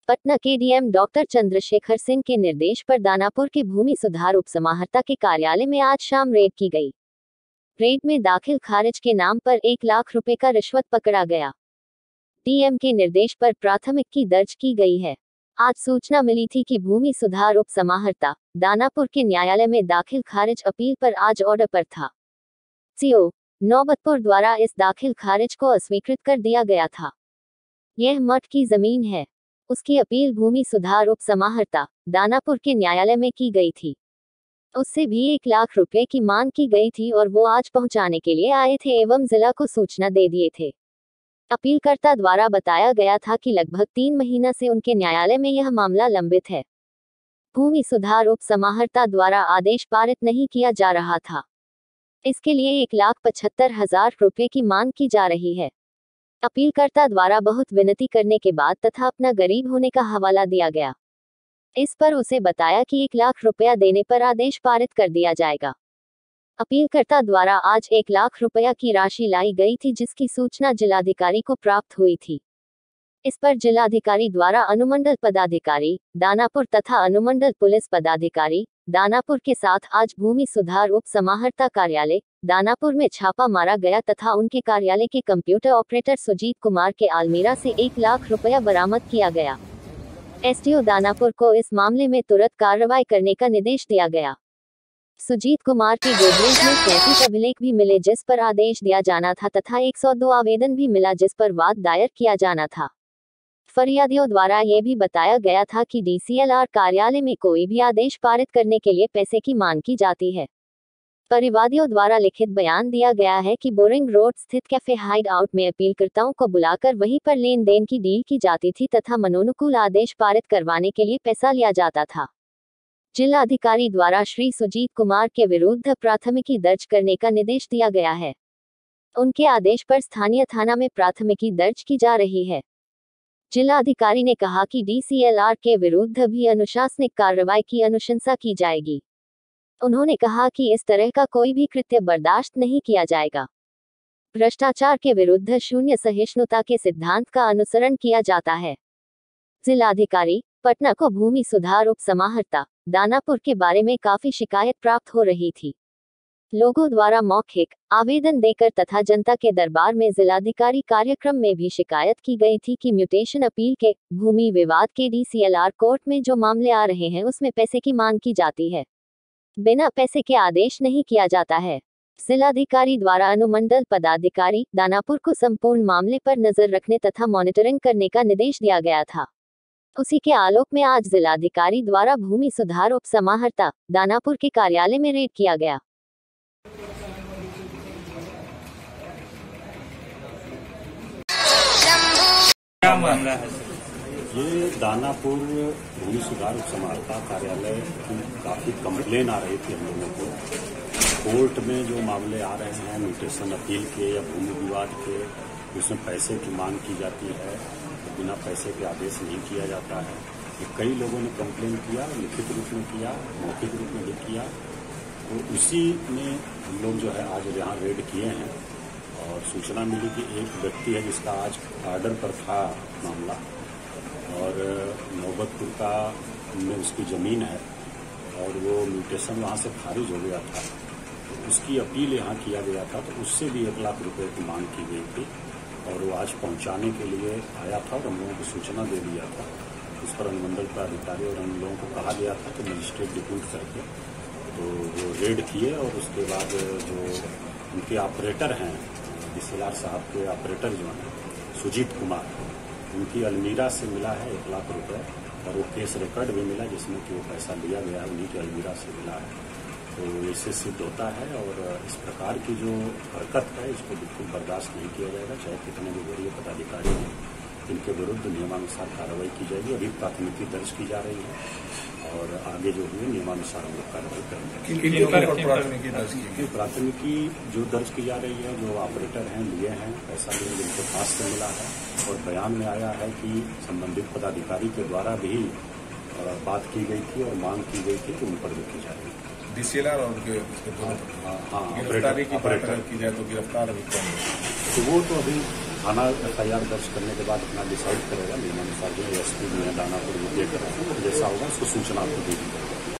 पटना के DM doctor Chandrashekhar Singh के निर्देश पर दानापुर के भूमि सुधार उपसमाहर्ता के कार्यालय में आज शाम रेड की गई। रेड में दाखिल खारिज के नाम पर 1 लाख रुपए का रिश्वत पकड़ा गया। डीएम के निर्देश पर प्राथमिकी दर्ज की गई है। आज सूचना मिली थी कि भूमि सुधार उपसमाहर्ता दानापुर के न्यायालय में दाखिल खारिज अपील पर आज ऑर्डर पर था। सीओ नौबतपुर द्वारा इस दाखिल खारिज को अस्वीकृत कर दिया गया था। यह मठ की जमीन है। उसकी अपील भूमि सुधार उपसमाहर्ता दानापुर के न्यायालय में की गई थी। उससे भी 1 लाख रुपए की मांग की गई थी और वो आज पहुंचाने के लिए आए थे एवं जिला को सूचना दे दिए थे। अपीलकर्ता द्वारा बताया गया था कि लगभग 3 महीना से उनके न्यायालय में यह मामला लंबित है। भूमि सुधार उपसमाहर्ता द्वारा आदेश पारित नहीं किया जा रहा था। इसके लिए 1,75,000 रुपए की मांग की जा रही है। अपीलकर्ता द्वारा बहुत विनती करने के बाद तथा अपना गरीब होने का हवाला दिया गया। इस पर उसे बताया कि 1 लाख रुपया देने पर आदेश पारित कर दिया जाएगा। अपीलकर्ता द्वारा आज 1 लाख रुपया की राशि लाई गई थी, जिसकी सूचना जिलाधिकारी को प्राप्त हुई थी। इस पर जिलाधिकारी द्वारा अनुमंडल पदाधिकारी दानापुर तथा अनुमंडल पुलिस पदाधिकारी दानापुर के साथ आज भूमि सुधार उप समाहर्ता कार्यालय दानापुर में छापा मारा गया तथा उनके कार्यालय के कंप्यूटर ऑपरेटर सुजीत कुमार के अलमीरा से 1 लाख रुपया बरामद किया गया। एसडीओ दानापुर को इस मामले में तुरंत कार्रवाई करने का निर्देश दिया गया। सुजीत कुमार के गोदरेज में 33 अभिलेख भी मिले जिस पर आदेश दिया जाना था तथा 102 आवेदन भी मिला जिस पर वाद दायर किया जाना था। फरियादियों द्वारा यह भी बताया गया था कि डीसीएलआर कार्यालय में कोई भी आदेश पारित करने के लिए पैसे की मांग की जाती है। परिवादियों द्वारा लिखित बयान दिया गया है कि बोरिंग रोड स्थित कैफे हाइड आउट में अपीलकर्ताओं को बुलाकर वहीं पर लेन देन की डील की जाती थी तथा मनोनुकूल आदेश पारित करवाने के लिए पैसा लिया जाता था। जिलाधिकारी द्वारा श्री सुजीत कुमार के विरुद्ध प्राथमिकी दर्ज करने का निर्देश दिया गया है। उनके आदेश पर स्थानीय थाना में प्राथमिकी दर्ज की जा रही है। जिलाधिकारी ने कहा कि डीसीएलआर के विरुद्ध भी अनुशासनिक कार्रवाई की अनुशंसा की जाएगी। उन्होंने कहा कि इस तरह का कोई भी कृत्य बर्दाश्त नहीं किया जाएगा। भ्रष्टाचार के विरुद्ध शून्य सहिष्णुता के सिद्धांत का अनुसरण किया जाता है। जिलाधिकारी पटना को भूमि सुधार उप समाहर्ता दानापुर के बारे में काफी शिकायत प्राप्त हो रही थी। लोगों द्वारा मौखिक आवेदन देकर तथा जनता के दरबार में जिलाधिकारी कार्यक्रम में भी शिकायत की गई थी कि म्यूटेशन अपील के भूमि विवाद के डीसीएलआर कोर्ट में जो मामले आ रहे हैं उसमें पैसे की मांग की जाती है, बिना पैसे के आदेश नहीं किया जाता है। जिलाधिकारी द्वारा अनुमंडल पदाधिकारी दानापुर को संपूर्ण मामले पर नजर रखने तथा मॉनिटरिंग करने का निर्देश दिया गया था। उसी के आलोक में आज जिलाधिकारी द्वारा भूमि सुधार उप समाहर्ता दानापुर के कार्यालय में रेड किया गया। क्या मामला है? ये दानापुर भूमि सुधार उपसमाहर्ता कार्यालय की काफी कंप्लेन आ रही थी हम लोगों को। कोर्ट में जो मामले आ रहे हैं म्यूटेशन अपील के या भूमि विवाद के, उसमें पैसे की मांग की जाती है, तो बिना पैसे के आदेश नहीं किया जाता है। ये कई लोगों ने कंप्लेन किया, लिखित रूप में किया, मौखिक रूप में भी किया। तो उसी में हम लोग जो है आज यहाँ रेड किए हैं और सूचना मिली कि एक व्यक्ति है जिसका आज ऑर्डर पर था मामला और नौबतपुर का में उसकी ज़मीन है और वो म्यूटेशन वहाँ से खारिज हो गया था, तो उसकी अपील यहाँ किया गया था। तो उससे भी 1 लाख रुपए की मांग की गई थी और वो आज पहुँचाने के लिए आया था और हम लोगों को सूचना दे दिया था। उस पर अनुमंडल पदाधिकारी और हम लोगों को कहा गया था कि मजिस्ट्रेट डिप्यूट करके तो वो रेड किए और उसके बाद जो उनके ऑपरेटर हैं डीसीएलआर साहब के ऑपरेटर जो हैं सुजीत कुमार, उनकी अलमीरा से मिला है 1 लाख रुपए और वो केस रिकॉर्ड भी मिला जिसमें कि वो पैसा लिया गया है, उन्हीं की अलमीरा से मिला है। तो इससे सिद्ध होता है और इस प्रकार की जो हरकत है इसको बिल्कुल बर्दाश्त नहीं किया जाएगा, चाहे कितने भी वरीय पदाधिकारी हैं। इनके विरुद्ध नियमानुसार कार्रवाई की जाएगी। अभी प्राथमिकी दर्ज की जा रही है और आगे जो हुए नियमानुसार हम लोग कार्रवाई करेंगे। प्राथमिकी जो दर्ज की जा रही है, जो ऑपरेटर हैं लिए हैं, पैसा भी जिनके पास से मिला है और बयान में आया है कि संबंधित पदाधिकारी के द्वारा भी बात की गई थी और मांग की गई थी कि उन पर रुकी जाएगी। डीसीएलआर और गिरफ्तारी की बात की जाए तो गिरफ्तार अभी कौन? तो वो तो अभी थाना FIR दर्ज करने के बाद अपना डिसाइड करेगा, नियमानुसार जो एसपी जो है दानापुर वो देख रहा है, जैसा होगा उसको सूचना आपको दे दी जाएगी।